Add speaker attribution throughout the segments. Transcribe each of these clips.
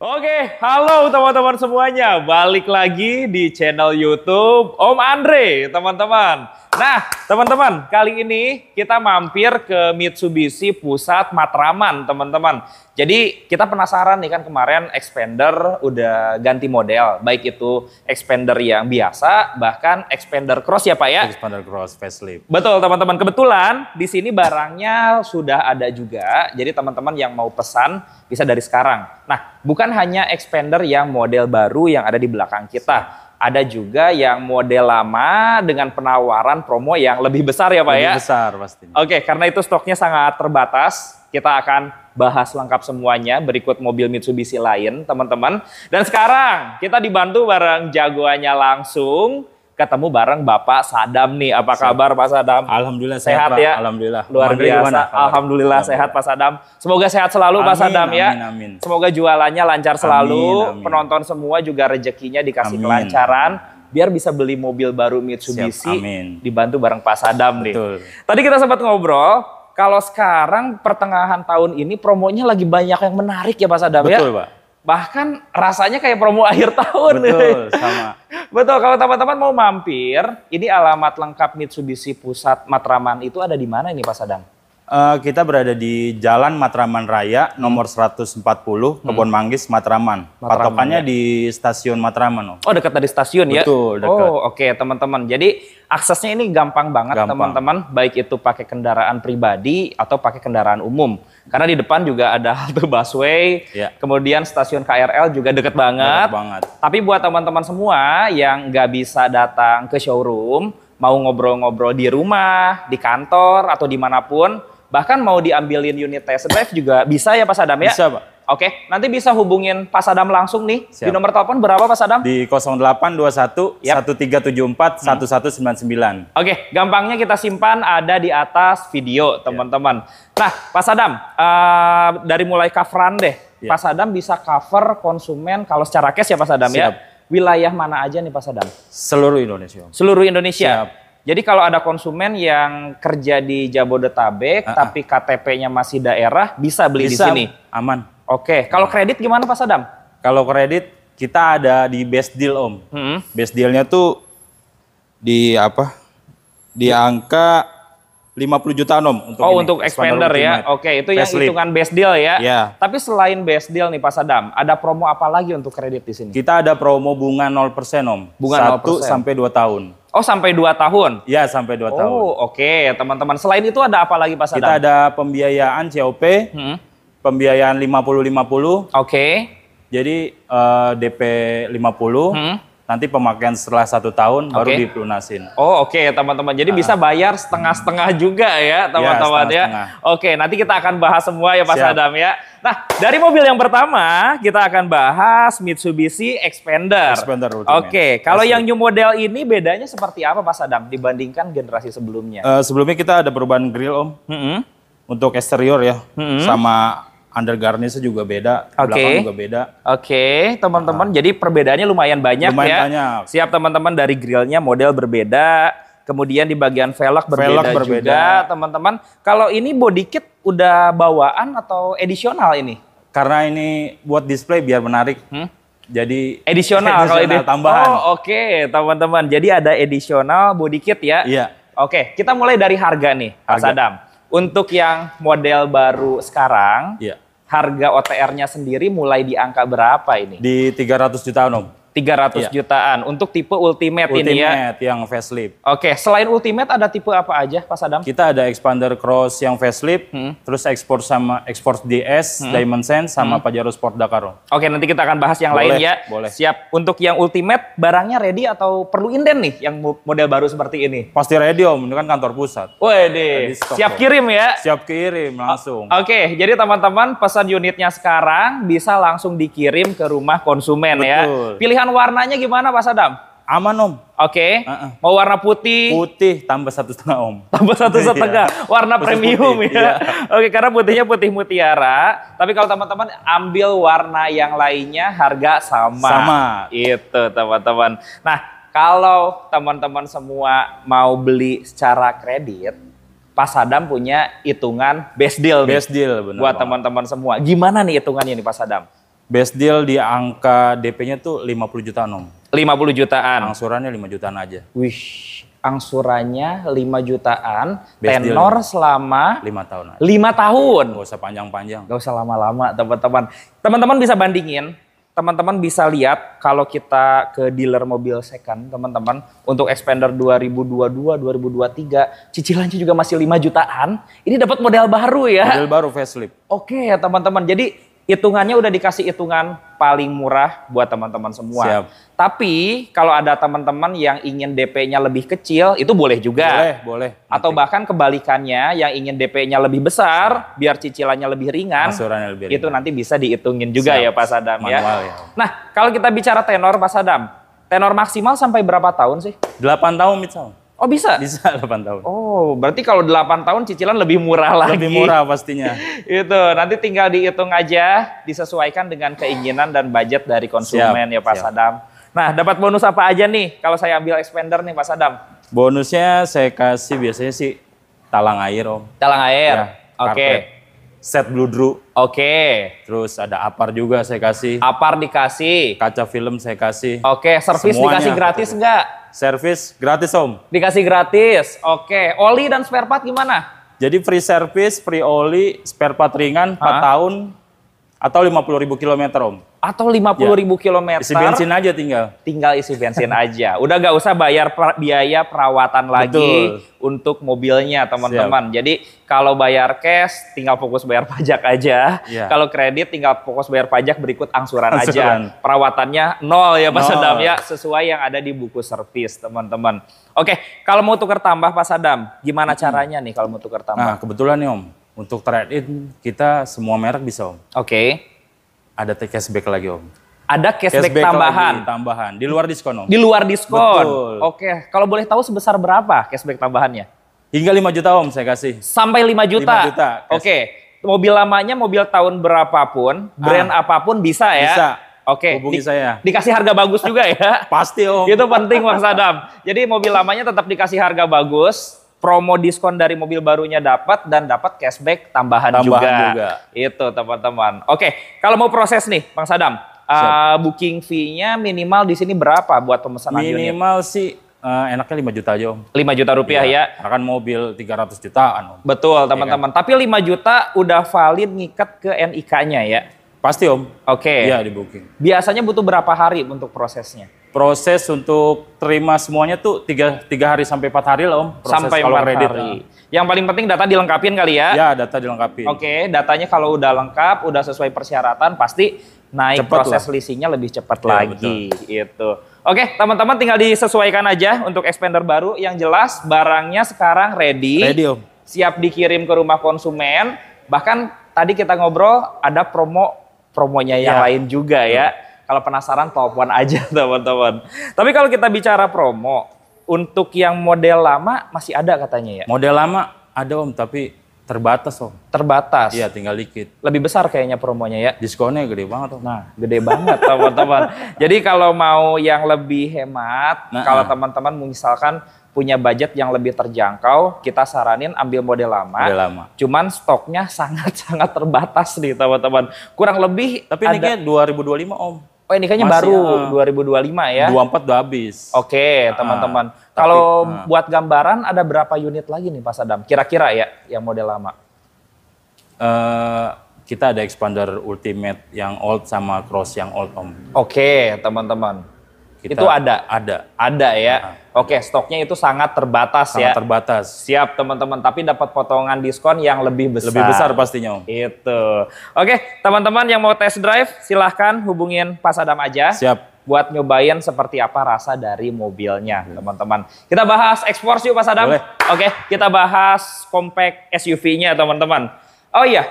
Speaker 1: Oke, halo teman-teman semuanya. Balik lagi di channel YouTube Om Andre, teman-teman. Nah, teman-teman, kali ini kita mampir ke Mitsubishi Pusat Matraman, teman-teman. Jadi kita penasaran nih, kan kemarin Xpander udah ganti model, baik itu Xpander yang biasa, bahkan Xpander Cross ya Pak ya?
Speaker 2: Xpander Cross facelift.
Speaker 1: Betul teman-teman, kebetulan di sini barangnya sudah ada juga, jadi teman-teman yang mau pesan bisa dari sekarang. Nah, bukan hanya Xpander yang model baru yang ada di belakang kita. Ada juga yang model lama dengan penawaran promo yang lebih besar ya Pak ya?
Speaker 2: Lebih besar pasti.
Speaker 1: Oke, karena itu stoknya sangat terbatas, kita akan bahas lengkap semuanya berikut mobil Mitsubishi lain teman-teman. Dan sekarang kita dibantu bareng jagoannya langsung, ketemu bareng Bapak Sadam nih. Apa kabar Pak Sadam?
Speaker 2: Alhamdulillah
Speaker 1: sehat
Speaker 2: Pak.
Speaker 1: ya?
Speaker 2: Alhamdulillah.
Speaker 1: Luar biasa. Alhamdulillah sehat Pak Sadam. Semoga sehat selalu Pak Sadam ya.
Speaker 2: Amin.
Speaker 1: Semoga jualannya lancar selalu.
Speaker 2: Amin.
Speaker 1: Penonton semua juga rezekinya dikasih kelancaran. Biar bisa beli mobil baru Mitsubishi. Dibantu bareng Pak Sadam nih.
Speaker 2: Betul.
Speaker 1: Tadi kita sempat ngobrol. Kalau sekarang pertengahan tahun ini promonya lagi banyak yang menarik ya Pak Sadam ya?
Speaker 2: Betul Pak.
Speaker 1: Bahkan rasanya kayak promo akhir tahun.
Speaker 2: Betul, sama.
Speaker 1: Betul, kalau teman-teman mau mampir, ini alamat lengkap Mitsubishi Pusat Matraman itu ada di mana ini Pak Sadam?
Speaker 2: Kita berada di Jalan Matraman Raya nomor 140, Kebon Manggis, Matraman. Patokannya
Speaker 1: ya?
Speaker 2: di stasiun Matraman.
Speaker 1: Oh, dekat dari stasiun ya?
Speaker 2: Betul, dekat.
Speaker 1: Oh, oke teman-teman. Jadi aksesnya ini gampang banget teman-teman, baik itu pakai kendaraan pribadi atau pakai kendaraan umum. Karena di depan juga ada halte busway, kemudian stasiun KRL juga deket banget. Tapi buat teman-teman semua yang nggak bisa datang ke showroom, mau ngobrol-ngobrol di rumah, di kantor, atau dimanapun, bahkan mau diambilin unit test drive juga bisa ya Pak Sadam ya?
Speaker 2: Bisa Pak.
Speaker 1: Oke, nanti bisa hubungin Pak Sadam langsung nih. Siap. Di nomor telepon berapa Pak Sadam?
Speaker 2: Di 0821 1374 1199.
Speaker 1: Oke, gampangnya kita simpan ada di atas video teman-teman. Nah Pak Sadam, dari mulai coveran deh. Pak Sadam bisa cover konsumen kalau secara cash ya Pak Sadam ya? Wilayah mana aja nih Pak Sadam?
Speaker 2: Seluruh Indonesia.
Speaker 1: Seluruh Indonesia?
Speaker 2: Siap.
Speaker 1: Jadi kalau ada konsumen yang kerja di Jabodetabek tapi KTP-nya masih daerah, bisa beli di sini?
Speaker 2: Aman.
Speaker 1: Oke, kalau kredit gimana Pak Sadam?
Speaker 2: Kalau kredit kita ada di best deal Om. Best dealnya tuh di apa? Di angka 50 jutaan Om.
Speaker 1: Untuk Xpander ya? Oke, itu yang hitungan best deal ya? Tapi selain best deal nih Pak Sadam, ada promo apa lagi untuk kredit di sini?
Speaker 2: Kita ada promo bunga 0% Om.
Speaker 1: Bunga
Speaker 2: 1 sampai 2 tahun.
Speaker 1: Oh, sampai 2 tahun?
Speaker 2: Iya, sampai 2 tahun.
Speaker 1: Oh, oke teman-teman. Selain itu ada apa lagi Pak Sadam?
Speaker 2: Kita ada pembiayaan COP, pembiayaan 50-50.
Speaker 1: Oke.
Speaker 2: Jadi DP 50, nanti pemakaian setelah 1 tahun baru dipelunasin.
Speaker 1: Oh, oke teman-teman. Jadi bisa bayar setengah-setengah juga ya teman-teman ya. Oke, nanti kita akan bahas semua ya Pak Sadam ya. Nah, dari mobil yang pertama kita akan bahas Mitsubishi Xpander. Oke, kalau yang new model ini bedanya seperti apa Pak Sadam dibandingkan generasi sebelumnya?
Speaker 2: Sebelumnya kita ada perubahan grill Om. Untuk eksterior ya, sama under garnish juga beda, belakang juga beda. Oke,
Speaker 1: teman-teman. Jadi perbedaannya lumayan banyak ya. Siap teman-teman, dari grillnya model berbeda. Kemudian di bagian velg berbeda juga teman-teman. Kalau ini body kit udah bawaan atau edisional ini?
Speaker 2: Karena ini buat display biar menarik. Jadi
Speaker 1: edisional kalau ini
Speaker 2: tambahan.
Speaker 1: Oh, oke teman-teman. Jadi ada edisional body kit ya?
Speaker 2: Iya.
Speaker 1: Oke, kita mulai dari harga nih Pak Sadam. Untuk yang model baru sekarang, harga OTR-nya sendiri mulai di angka berapa ini?
Speaker 2: Di 300 jutaan Om.
Speaker 1: 300 jutaan untuk tipe Ultimate ini ya?
Speaker 2: Ultimate yang facelift.
Speaker 1: Oke, selain Ultimate ada tipe apa aja Pak Sadam?
Speaker 2: Kita ada Xpander Cross yang facelift, terus Export DS, Diamond Sense, sama Pajero Sport Dakar.
Speaker 1: Oke, nanti kita akan bahas yang lain ya. Siap. Untuk yang Ultimate, barangnya ready atau perlu inden nih yang model baru seperti ini?
Speaker 2: Pasti ready Om, ini kan kantor pusat.
Speaker 1: Waduh, siap kirim ya?
Speaker 2: Siap kirim langsung.
Speaker 1: Oke, jadi teman-teman pesan unitnya sekarang bisa langsung dikirim ke rumah konsumen ya. Pilihan warnanya gimana Pak Sadam?
Speaker 2: Aman Om.
Speaker 1: Oke. Mau warna putih?
Speaker 2: Putih tambah 1,5 Om.
Speaker 1: Tambah 1,5. Warna premium ya. Oke, karena putihnya putih mutiara. Tapi kalau teman-teman ambil warna yang lainnya harga sama. Itu teman-teman. Nah, kalau teman-teman semua mau beli secara kredit, Pak Sadam punya hitungan best deal nih.
Speaker 2: Best deal benar.
Speaker 1: Buat teman-teman semua. Gimana nih hitungannya nih Pak Sadam?
Speaker 2: Best deal di angka DP-nya tuh 50 jutaan Om.
Speaker 1: 50 jutaan.
Speaker 2: Angsurannya 5 jutaan aja.
Speaker 1: Wih, angsurannya 5 jutaan,
Speaker 2: Best
Speaker 1: tenor selama
Speaker 2: 5 tahun aja.
Speaker 1: 5 tahun.
Speaker 2: Gak usah panjang-panjang.
Speaker 1: Gak usah lama-lama teman-teman. Teman-teman bisa bandingin, teman-teman bisa lihat kalau kita ke dealer mobil second, teman-teman, untuk Xpander 2022, 2023, cicilannya juga masih 5 jutaan. Ini dapat model baru ya.
Speaker 2: Model baru facelift.
Speaker 1: Oke ya teman-teman, jadi hitungannya udah dikasih hitungan paling murah buat teman-teman semua.
Speaker 2: Siap.
Speaker 1: Tapi kalau ada teman-teman yang ingin DP-nya lebih kecil, itu boleh juga.
Speaker 2: Boleh.
Speaker 1: Atau bahkan kebalikannya, yang ingin DP-nya lebih besar, biar cicilannya lebih ringan,
Speaker 2: Angsurannya lebih
Speaker 1: itu
Speaker 2: ringan.
Speaker 1: nanti bisa dihitungin juga.
Speaker 2: Siap.
Speaker 1: Ya Pak Sadam ya.
Speaker 2: Manual ya.
Speaker 1: Nah, kalau kita bicara tenor Pak Sadam, tenor maksimal sampai berapa tahun sih?
Speaker 2: 8 tahun misal.
Speaker 1: Oh bisa?
Speaker 2: Bisa 8 tahun.
Speaker 1: Oh, berarti kalau 8 tahun cicilan lebih murah lagi.
Speaker 2: Lebih murah pastinya.
Speaker 1: Itu, nanti tinggal dihitung aja, disesuaikan dengan keinginan dan budget dari konsumen.
Speaker 2: Siap,
Speaker 1: ya Pak
Speaker 2: siap.
Speaker 1: Sadam. Nah, dapat bonus apa aja nih kalau saya ambil Xpander nih Pak Sadam?
Speaker 2: Bonusnya saya kasih biasanya sih talang air Om.
Speaker 1: Talang air.
Speaker 2: Ya,
Speaker 1: Oke.
Speaker 2: karpet. Set bludru.
Speaker 1: Oke.
Speaker 2: Terus ada apar juga saya kasih.
Speaker 1: Apar dikasih.
Speaker 2: Kaca film saya kasih.
Speaker 1: Oke, servis
Speaker 2: Semuanya.
Speaker 1: dikasih gratis enggak?
Speaker 2: Servis gratis Om.
Speaker 1: Dikasih gratis. Oke, oli dan spare part gimana?
Speaker 2: Jadi free service, free oli, spare part ringan 4 tahun atau 50.000 kilometer Om.
Speaker 1: Atau 50.000 kilometer.
Speaker 2: Isi bensin aja tinggal.
Speaker 1: Tinggal isi bensin aja. Udah gak usah bayar biaya perawatan lagi untuk mobilnya teman-teman. Jadi kalau bayar cash tinggal fokus bayar pajak aja.
Speaker 2: Iya.
Speaker 1: Kalau kredit tinggal fokus bayar pajak berikut angsuran
Speaker 2: Angsuran.
Speaker 1: aja. Perawatannya nol ya Pak
Speaker 2: Nol.
Speaker 1: Sadam ya. Sesuai yang ada di buku servis teman-teman. Oke, kalau mau tukar tambah Pak Sadam, gimana caranya nih kalau mau tukar tambah?
Speaker 2: Nah kebetulan nih Om, untuk trade-in kita semua merek bisa Om.
Speaker 1: Oke.
Speaker 2: Ada cashback lagi Om.
Speaker 1: Ada cashback tambahan.
Speaker 2: lagi, tambahan. Di luar diskon Om.
Speaker 1: Di luar diskon.
Speaker 2: Betul.
Speaker 1: Oke, kalau boleh tahu sebesar berapa cashback tambahannya?
Speaker 2: Hingga 5 juta Om saya kasih.
Speaker 1: Sampai 5 juta?
Speaker 2: 5 juta, cash.
Speaker 1: Oke, mobil lamanya mobil tahun berapapun, brand apapun bisa ya?
Speaker 2: Bisa.
Speaker 1: Oke,
Speaker 2: Hubungi saya.
Speaker 1: dikasih harga bagus juga ya?
Speaker 2: Pasti Om.
Speaker 1: Itu penting Bang Sadam. Jadi mobil lamanya tetap dikasih harga bagus, promo diskon dari mobil barunya dapat, dan dapat cashback tambahan juga. Itu teman-teman. Oke, kalau mau proses nih Bang Sadam, booking fee-nya minimal di sini berapa buat pemesanan unit?
Speaker 2: Minimal sih enaknya 5 juta aja Om.
Speaker 1: 5 juta rupiah ya?
Speaker 2: Akan mobil 300 jutaan Om.
Speaker 1: Betul teman-teman. Tapi 5 juta udah valid ngikat ke NIK-nya ya?
Speaker 2: Pasti Om.
Speaker 1: Oke.
Speaker 2: Iya di booking.
Speaker 1: Biasanya butuh berapa hari untuk prosesnya?
Speaker 2: Proses untuk terima semuanya tuh 3 hari sampai 4 hari lah Om. Proses
Speaker 1: Sampai
Speaker 2: kalau
Speaker 1: 4
Speaker 2: kredit.
Speaker 1: hari. Yang paling penting data dilengkapin kali ya?
Speaker 2: Ya data dilengkapi.
Speaker 1: Oke, datanya kalau udah lengkap, udah sesuai persyaratan, pasti naik
Speaker 2: Cepet
Speaker 1: proses
Speaker 2: lah.
Speaker 1: leasingnya lebih cepat
Speaker 2: Ya,
Speaker 1: lagi. Itu. Oke, teman-teman tinggal disesuaikan aja untuk Xpander baru. Yang jelas barangnya sekarang ready.
Speaker 2: Ready Om.
Speaker 1: Siap dikirim ke rumah konsumen. Bahkan tadi kita ngobrol ada promonya yang
Speaker 2: Ya.
Speaker 1: lain juga ya. Kalau penasaran telepon aja teman-teman. Tapi kalau kita bicara promo, untuk yang model lama masih ada katanya ya?
Speaker 2: Model lama ada Om tapi terbatas Om.
Speaker 1: Terbatas.
Speaker 2: Iya tinggal dikit.
Speaker 1: Lebih besar kayaknya promonya ya.
Speaker 2: Diskonnya gede banget Om.
Speaker 1: Nah, gede banget teman-teman. Jadi kalau mau yang lebih hemat, kalau teman-teman misalkan punya budget yang lebih terjangkau, kita saranin ambil model lama.
Speaker 2: Model lama.
Speaker 1: Cuman stoknya sangat-sangat terbatas nih teman-teman. Kurang lebih
Speaker 2: Tapi ini kayak 2025 Om.
Speaker 1: Oh ini kayaknya
Speaker 2: Masih,
Speaker 1: baru 2025 ya.
Speaker 2: 24 udah habis.
Speaker 1: Oke teman-teman.
Speaker 2: tapi,
Speaker 1: Kalau buat gambaran ada berapa unit lagi nih Pak Sadam? Kira-kira ya yang model lama.
Speaker 2: Kita ada Xpander Ultimate yang old sama Cross yang old Om.
Speaker 1: Oke teman-teman.
Speaker 2: Kita
Speaker 1: Itu ada?
Speaker 2: Ada.
Speaker 1: Ada ya. Oke, stoknya itu sangat terbatas ya.
Speaker 2: Sangat terbatas.
Speaker 1: Siap teman-teman, tapi dapat potongan diskon yang lebih besar.
Speaker 2: Lebih besar pastinya Om.
Speaker 1: Itu. Oke, teman-teman yang mau test drive silahkan hubungin Pak Sadam aja.
Speaker 2: Siap.
Speaker 1: Buat nyobain seperti apa rasa dari mobilnya, teman-teman. Kita bahas X-Force yuk Pak Sadam.
Speaker 2: Boleh.
Speaker 1: Oke, kita bahas compact SUV-nya teman-teman. Oh iya,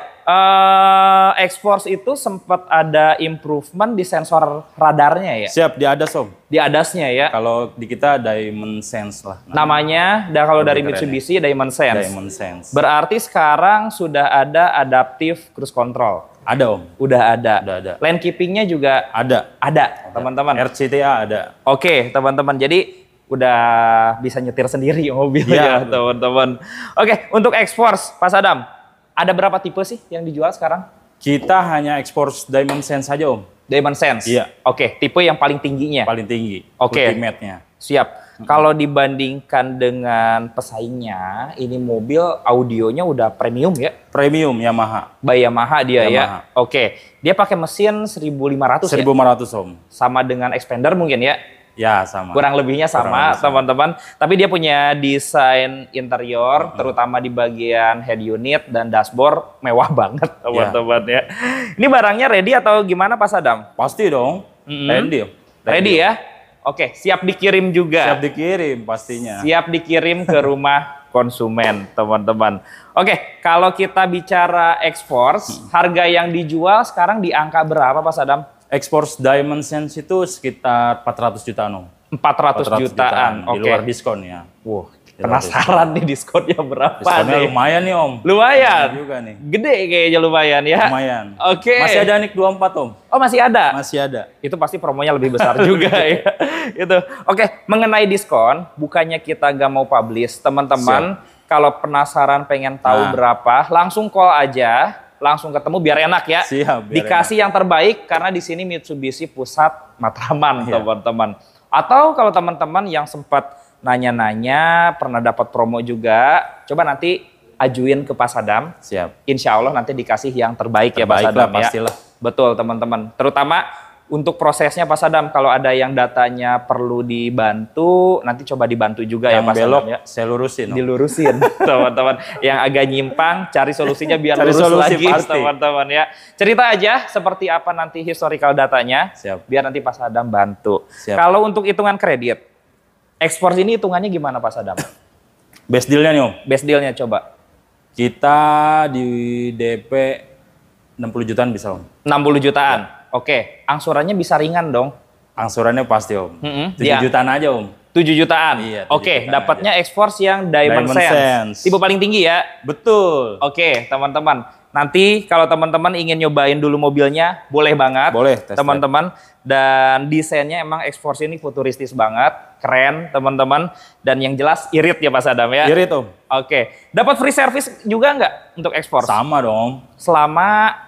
Speaker 1: X-Force itu sempat ada improvement di sensor radarnya ya?
Speaker 2: Siap di ADAS Om.
Speaker 1: Di ADAS-nya ya?
Speaker 2: Kalau di kita Diamond Sense lah.
Speaker 1: Namanya, dan kalau dari
Speaker 2: Lebih keren
Speaker 1: Mitsubishi Diamond Sense.
Speaker 2: Diamond Sense.
Speaker 1: Berarti sekarang sudah ada adaptive cruise control.
Speaker 2: Ada Om.
Speaker 1: Udah ada.
Speaker 2: Udah ada.
Speaker 1: Lane keeping-nya juga
Speaker 2: Ada.
Speaker 1: teman-teman.
Speaker 2: RCTA ada.
Speaker 1: Oke, teman-teman. Jadi udah bisa nyetir sendiri mobilnya,
Speaker 2: Iya,
Speaker 1: teman-teman. Oke, untuk X-Force, Pak Sadam, ada berapa tipe sih yang dijual sekarang?
Speaker 2: Kita hanya ekspor Diamond Sense saja Om.
Speaker 1: Diamond Sense?
Speaker 2: Iya.
Speaker 1: Oke, tipe yang paling tingginya?
Speaker 2: Paling tinggi,
Speaker 1: Ultimate-nya. Siap. Kalau dibandingkan dengan pesaingnya, ini mobil audionya udah premium ya?
Speaker 2: Premium Yamaha.
Speaker 1: By Yamaha dia
Speaker 2: Yamaha.
Speaker 1: Ya? Oke. Dia pakai mesin 1500
Speaker 2: ya? 1500 Om.
Speaker 1: Sama dengan Xpander mungkin ya?
Speaker 2: Ya, sama.
Speaker 1: Kurang lebihnya sama, teman-teman. Tapi dia punya desain interior, terutama di bagian head unit dan dashboard, mewah banget, teman-teman ya. Ini barangnya ready atau gimana, Pak Sadam?
Speaker 2: Pasti dong. Ready.
Speaker 1: Ready ya? Oke, siap dikirim juga.
Speaker 2: Siap dikirim pastinya.
Speaker 1: Siap dikirim ke rumah konsumen, teman-teman. Oke, kalau kita bicara ekspor, harga yang dijual sekarang di angka berapa, Pak Sadam?
Speaker 2: Ekspor Diamond Sense itu sekitar 400 jutaan Om.
Speaker 1: 400 jutaan.
Speaker 2: Di luar diskon ya.
Speaker 1: Wah, penasaran nih diskonnya berapa
Speaker 2: diskonnya
Speaker 1: nih?
Speaker 2: Lumayan nih Om.
Speaker 1: Lumayan?
Speaker 2: Juga nih.
Speaker 1: Gede kayaknya lumayan ya?
Speaker 2: Lumayan.
Speaker 1: Oke.
Speaker 2: Masih ada Nik 24 Om.
Speaker 1: Oh masih ada?
Speaker 2: Masih ada.
Speaker 1: Itu pasti promonya lebih besar juga ya. Itu. Oke, mengenai diskon, bukannya kita gak mau publish. Teman-teman, kalau penasaran pengen tahu berapa, langsung call aja. Langsung ketemu biar enak ya.
Speaker 2: Siap, biar
Speaker 1: dikasih
Speaker 2: enak.
Speaker 1: Yang terbaik karena di sini Mitsubishi Pusat Matraman, teman-teman. Atau kalau teman-teman yang sempat nanya-nanya, pernah dapat promo juga, coba nanti ajuin ke Pak Sadam.
Speaker 2: Siap.
Speaker 1: Insya Allah nanti dikasih yang terbaik ya Pak Sadam ya.
Speaker 2: Pastilah.
Speaker 1: Betul teman-teman. Terutama untuk prosesnya Pak Sadam, kalau ada yang datanya perlu dibantu, nanti coba dibantu juga
Speaker 2: yang
Speaker 1: ya Pak
Speaker 2: belok,
Speaker 1: Sadam ya.
Speaker 2: Saya lurusin.
Speaker 1: Dilurusin teman-teman. Yang agak nyimpang, cari solusinya biar
Speaker 2: cari
Speaker 1: lurus
Speaker 2: solusi
Speaker 1: lagi
Speaker 2: pasti.
Speaker 1: Teman-teman ya. Cerita aja seperti apa nanti historical datanya, biar nanti Pak Sadam bantu. Kalau untuk hitungan kredit, ekspor ini hitungannya gimana Pak Sadam?
Speaker 2: Best deal-nya nih Om.
Speaker 1: Best deal-nya coba.
Speaker 2: Kita di DP 60 jutaan bisa Om.
Speaker 1: 60 jutaan? Oke, angsurannya bisa ringan dong?
Speaker 2: Angsurannya pasti Om. 7 jutaan aja Om.
Speaker 1: 7 jutaan?
Speaker 2: Iya,
Speaker 1: oke, dapatnya X-Force yang Diamond Sense. Tipe paling tinggi ya?
Speaker 2: Betul.
Speaker 1: Oke, teman-teman. Nanti kalau teman-teman ingin nyobain dulu mobilnya, boleh banget.
Speaker 2: Boleh,
Speaker 1: teman-teman. Dan desainnya emang X-Force ini futuristis banget, keren teman-teman. Dan yang jelas irit ya Pak Sadam ya?
Speaker 2: Irit Om.
Speaker 1: Oke, dapat free service juga nggak untuk X-Force?
Speaker 2: Sama dong.
Speaker 1: Selama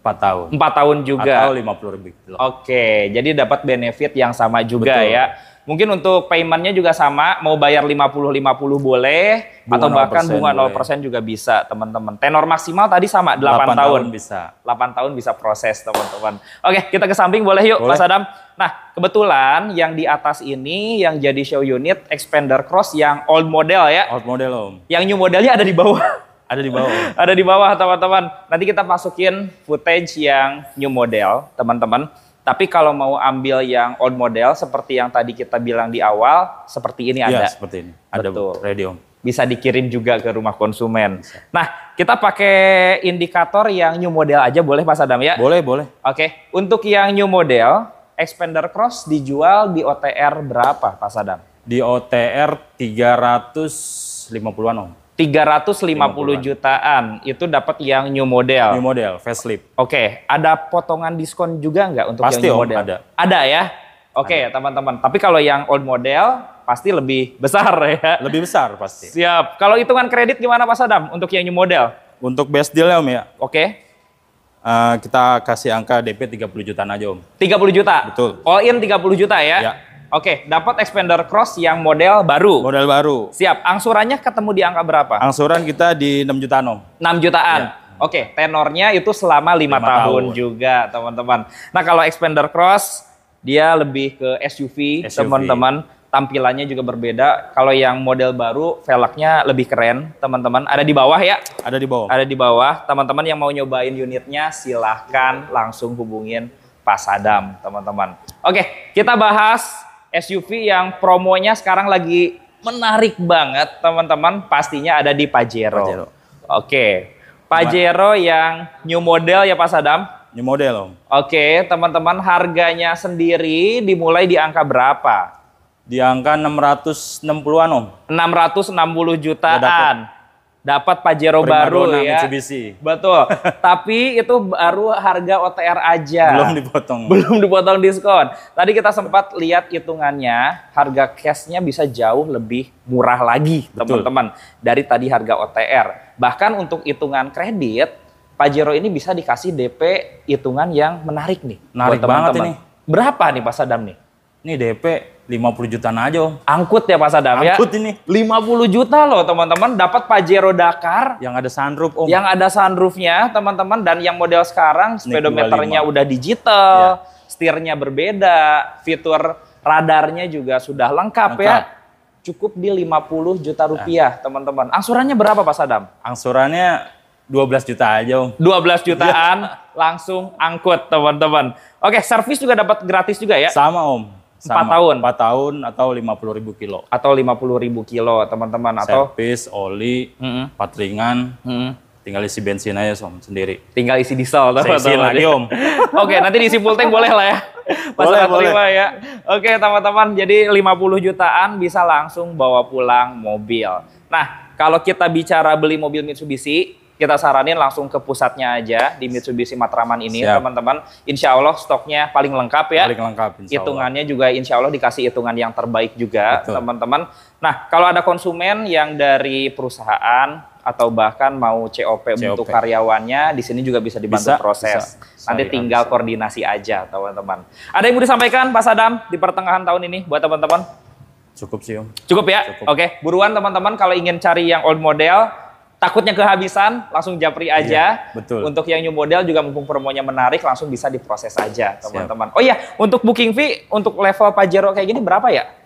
Speaker 2: 4 tahun.
Speaker 1: 4 tahun juga.
Speaker 2: Atau 50 lebih.
Speaker 1: Oke, jadi dapat benefit yang sama juga. Betul. Ya. Mungkin untuk paymentnya juga sama, mau bayar 50-50 boleh, bunga atau bahkan bunga 0% juga bisa teman-teman. Tenor maksimal tadi sama, 8 tahun.
Speaker 2: Bisa.
Speaker 1: 8 tahun bisa proses teman-teman. Oke, kita ke samping boleh yuk boleh. Pak Sadam. Nah, kebetulan yang di atas ini yang jadi show unit Xpander Cross yang old model ya.
Speaker 2: Old model Om.
Speaker 1: Yang new modelnya ada di bawah.
Speaker 2: Ada di bawah.
Speaker 1: Ada di bawah teman-teman. Nanti kita masukin footage yang new model teman-teman. Tapi kalau mau ambil yang old model seperti yang tadi kita bilang di awal, seperti ini ada.
Speaker 2: Iya, seperti ini. Ada ready Om.
Speaker 1: Bisa dikirim juga ke rumah konsumen. Bisa. Nah, kita pakai indikator yang new model aja boleh Pak Sadam ya?
Speaker 2: Boleh, boleh.
Speaker 1: Oke, untuk yang new model, Xpander Cross dijual di OTR berapa Pak Sadam?
Speaker 2: Di OTR 350-an Om.
Speaker 1: 350 jutaan itu dapat yang new model.
Speaker 2: New model, facelift.
Speaker 1: Oke, ada potongan diskon juga nggak untuk
Speaker 2: pasti
Speaker 1: yang new model?
Speaker 2: Ada.
Speaker 1: Ada ya? Oke, teman-teman. Tapi kalau yang old model pasti lebih besar ya?
Speaker 2: Lebih besar pasti.
Speaker 1: Siap. Kalau hitungan kredit gimana Pak Sadam untuk yang new model?
Speaker 2: Untuk best deal Om ya?
Speaker 1: Oke.
Speaker 2: Kita kasih angka DP 30 jutaan aja Om.
Speaker 1: 30 juta?
Speaker 2: Betul.
Speaker 1: All in 30 juta ya?
Speaker 2: Ya.
Speaker 1: Oke, dapat Xpander Cross yang model baru.
Speaker 2: Model baru.
Speaker 1: Siap. Angsurannya ketemu di angka berapa?
Speaker 2: Angsuran kita di 6 jutaan Om.
Speaker 1: 6 jutaan. Ya. Oke, tenornya itu selama 5 tahun juga, teman-teman. Nah, kalau Xpander Cross dia lebih ke SUV. Teman-teman. Tampilannya juga berbeda. Kalau yang model baru, velgnya lebih keren, teman-teman. Ada di bawah ya?
Speaker 2: Ada di bawah.
Speaker 1: Ada di bawah. Teman-teman yang mau nyobain unitnya, silahkan langsung hubungin Pak Sadam, teman-teman. Oke, kita bahas SUV yang promonya sekarang lagi menarik banget, teman-teman. Pastinya ada di Pajero. Oke, Pajero yang new model ya Pak Sadam?
Speaker 2: New model Om.
Speaker 1: Oke, teman-teman, harganya sendiri dimulai di angka berapa?
Speaker 2: Di angka 660-an Om.
Speaker 1: 660 jutaan. Dapat Pajero baru ya.
Speaker 2: Mitsubishi.
Speaker 1: Betul. Tapi itu baru harga OTR aja.
Speaker 2: Belum dipotong.
Speaker 1: Belum dipotong diskon. Tadi kita sempat lihat hitungannya, harga cashnya bisa jauh lebih murah lagi, teman-teman. Dari tadi harga OTR. Bahkan untuk hitungan kredit, Pajero ini bisa dikasih DP hitungan yang menarik nih.
Speaker 2: Menarik banget ini.
Speaker 1: Berapa nih Pak Sadam nih?
Speaker 2: Ini DP 50 jutaan aja Om.
Speaker 1: Angkut ya Pak Sadam ya?
Speaker 2: Angkut ini.
Speaker 1: 50 juta loh teman-teman, dapat Pajero Dakar.
Speaker 2: Yang ada sunroof Om.
Speaker 1: Yang ada sunroofnya teman-teman, dan yang model sekarang speedometernya udah digital, setirnya berbeda, fitur radarnya juga sudah lengkap. Ya. Cukup di 50 juta rupiah teman-teman. Angsurannya berapa Pak Sadam?
Speaker 2: Angsurannya 12 juta aja Om.
Speaker 1: 12 jutaan langsung angkut teman-teman. Oke, servis juga dapat gratis juga ya?
Speaker 2: Sama Om.
Speaker 1: 4 tahun?
Speaker 2: 4 tahun atau 50.000 kilo.
Speaker 1: Atau 50.000 kilo teman-teman. Atau
Speaker 2: servis, oli, patringan, tinggal isi bensin aja Om sendiri.
Speaker 1: Tinggal isi diesel teman-teman.
Speaker 2: lagi Om.
Speaker 1: Oke, nanti diisi full tank boleh lah ya.
Speaker 2: Boleh.
Speaker 1: Ya. Oke teman-teman, jadi 50 jutaan bisa langsung bawa pulang mobil. Nah, kalau kita bicara beli mobil Mitsubishi, kita saranin langsung ke pusatnya aja di Mitsubishi Matraman ini teman-teman. Insya Allah stoknya paling lengkap ya.
Speaker 2: Paling lengkap insya Allah.
Speaker 1: Hitungannya juga insya Allah dikasih hitungan yang terbaik juga teman-teman. Nah, kalau ada konsumen yang dari perusahaan atau bahkan mau COP untuk karyawannya, di sini juga bisa dibantu proses. Nanti tinggal koordinasi aja teman-teman. Ada yang mau disampaikan Pak Sadam di pertengahan tahun ini buat teman-teman?
Speaker 2: Cukup sih Om.
Speaker 1: Cukup ya? Cukup. Oke, buruan teman-teman kalau ingin cari yang old model, takutnya kehabisan, langsung japri aja.
Speaker 2: Betul.
Speaker 1: Untuk yang new model juga mumpung promonya menarik, langsung bisa diproses aja teman-teman. Oh iya, untuk booking fee untuk level Pajero kayak gini berapa ya?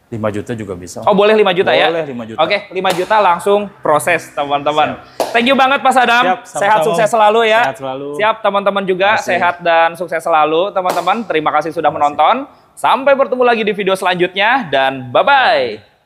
Speaker 2: 5 juta juga bisa.
Speaker 1: Oh boleh 5 juta ya?
Speaker 2: Boleh 5 juta.
Speaker 1: Oke, 5 juta langsung proses teman-teman. Thank you banget Pak Sadam. Sehat sukses selalu ya.
Speaker 2: Sehat selalu.
Speaker 1: Siap teman-teman juga, sehat dan sukses selalu teman-teman. Terima kasih sudah menonton. Sampai bertemu lagi di video selanjutnya dan bye-bye.